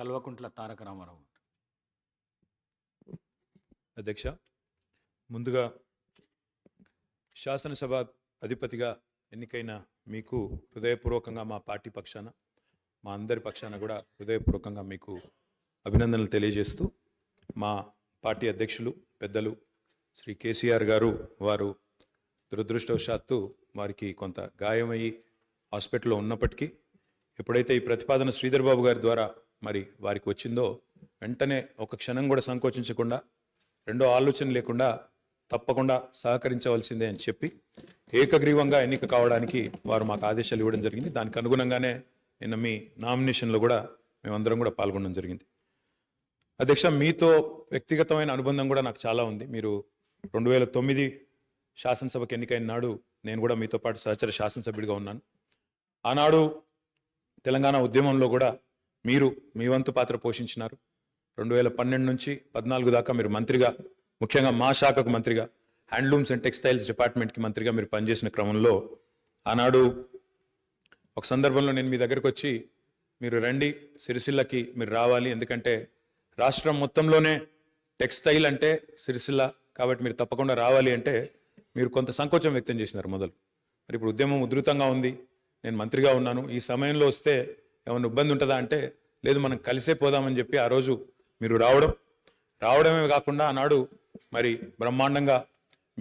కల్వకుంట్ల తారక రామారావు. అధ్యక్ష, ముందుగా శాసనసభ అధిపతిగా ఎన్నికైన మీకు హృదయపూర్వకంగా మా పార్టీ పక్షాన, మా అందరి పక్షాన కూడా హృదయపూర్వకంగా మీకు అభినందనలు తెలియజేస్తూ, మా పార్టీ అధ్యక్షులు పెద్దలు శ్రీ కేసీఆర్ గారు వారు దురదృష్టవశాత్తు వారికి కొంత గాయమయ్యి హాస్పిటల్లో ఉన్నప్పటికీ ఎప్పుడైతే ఈ ప్రతిపాదన శ్రీధర్ బాబు గారి ద్వారా మరి వారికి వచ్చిందో వెంటనే ఒక క్షణం కూడా సంకోచించకుండా, రెండో ఆలోచన లేకుండా తప్పకుండా సహకరించవలసిందే అని చెప్పి ఏకగ్రీవంగా ఎన్నిక కావడానికి వారు మాకు ఆదేశాలు ఇవ్వడం జరిగింది. దానికి అనుగుణంగానే నిన్న మీ నామినేషన్లో కూడా మేమందరం కూడా పాల్గొనడం జరిగింది. అధ్యక్ష, మీతో వ్యక్తిగతమైన అనుబంధం కూడా నాకు చాలా ఉంది. మీరు 2009 శాసనసభకు ఎన్నికైన నాడు నేను కూడా మీతో పాటు సహచర శాసనసభ్యుడిగా ఉన్నాను. ఆనాడు తెలంగాణ ఉద్యమంలో కూడా మీరు మీ వంతు పాత్ర పోషించినారు. 2012 నుంచి 14 దాకా మీరు మంత్రిగా, ముఖ్యంగా మా శాఖకు మంత్రిగా, హ్యాండ్లూమ్స్ అండ్ టెక్స్టైల్స్ డిపార్ట్మెంట్కి మంత్రిగా మీరు పనిచేసిన క్రమంలో ఆనాడు ఒక సందర్భంలో నేను మీ దగ్గరకు వచ్చి, మీరు రండి సిరిసిల్లకి మీరు రావాలి, ఎందుకంటే రాష్ట్రం మొత్తంలోనే టెక్స్టైల్ అంటే సిరిసిల్ల కాబట్టి మీరు తప్పకుండా రావాలి అంటే మీరు కొంత సంకోచం వ్యక్తం చేసినారు మొదలు. మరి ఇప్పుడు ఉద్యమం ఉధృతంగా ఉంది, నేను మంత్రిగా ఉన్నాను, ఈ సమయంలో వస్తే ఏమైనా ఇబ్బంది ఉంటుందా అంటే, లేదు మనం కలిసే పోదామని చెప్పి ఆ రోజు మీరు రావడమే కాకుండా ఆనాడు మరి బ్రహ్మాండంగా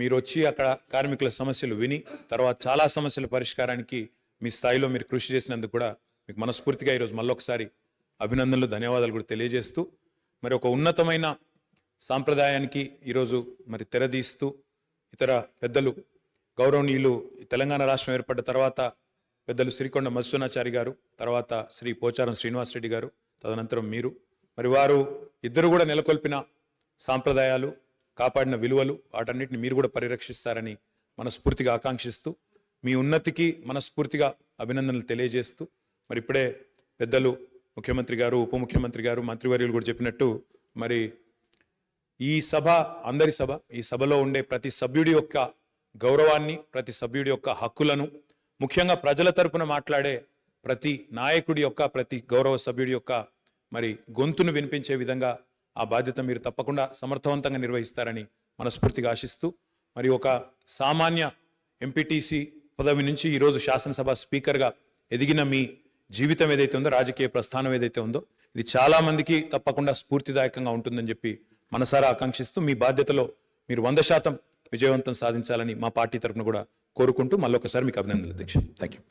మీరు వచ్చి అక్కడ కార్మికుల సమస్యలు విని తర్వాత చాలా సమస్యల పరిష్కారానికి మీ స్థాయిలో మీరు కృషి చేసినందుకు కూడా మీకు మనస్ఫూర్తిగా ఈరోజు మళ్ళొకసారి అభినందనలు, ధన్యవాదాలు కూడా తెలియజేస్తూ, మరి ఒక ఉన్నతమైన సాంప్రదాయానికి ఈరోజు మరి తెరదీస్తూ ఇతర పెద్దలు గౌరవనీయులు తెలంగాణ రాష్ట్రం ఏర్పడ్డ తర్వాత పెద్దలు సిరికొండ మధుసూనాచారి గారు, తర్వాత శ్రీ పోచారం శ్రీనివాసరెడ్డి గారు, తదనంతరం మీరు, మరి వారు ఇద్దరు కూడా నెలకొల్పిన సాంప్రదాయాలు, కాపాడిన విలువలు, వాటన్నిటిని మీరు కూడా పరిరక్షిస్తారని మనస్ఫూర్తిగా ఆకాంక్షిస్తూ, మీ ఉన్నతికి మనస్ఫూర్తిగా అభినందనలు తెలియజేస్తూ, మరి ఇప్పుడే పెద్దలు ముఖ్యమంత్రి గారు, ఉప ముఖ్యమంత్రి గారు, మంత్రివర్యులు కూడా చెప్పినట్టు, మరి ఈ సభ అందరి సభ, ఈ సభలో ఉండే ప్రతి సభ్యుడి యొక్క గౌరవాన్ని, ప్రతి సభ్యుడి యొక్క హక్కులను, ముఖ్యంగా ప్రజల తరపున మాట్లాడే ప్రతి నాయకుడి యొక్క, ప్రతి గౌరవ సభ్యుడి యొక్క మరి గొంతును వినిపించే విధంగా ఆ బాధ్యత మీరు తప్పకుండా సమర్థవంతంగా నిర్వహిస్తారని మనస్ఫూర్తిగా ఆశిస్తూ, మరి ఒక సామాన్య ఎంపీటీసీ పదవి నుంచి ఈరోజు శాసనసభ స్పీకర్గా ఎదిగిన మీ జీవితం ఏదైతే ఉందో, రాజకీయ ప్రస్థానం ఏదైతే ఉందో, ఇది చాలా మందికి తప్పకుండా స్ఫూర్తిదాయకంగా ఉంటుందని చెప్పి మనసారా ఆకాంక్షిస్తూ, మీ బాధ్యతలో మీరు 100% విజయవంతం సాధించాలని మా పార్టీ తరఫున కూడా కోరుకుంటూ మళ్ళొకసారి మీకు అభినందనలు అధ్యక్ష. Thank you.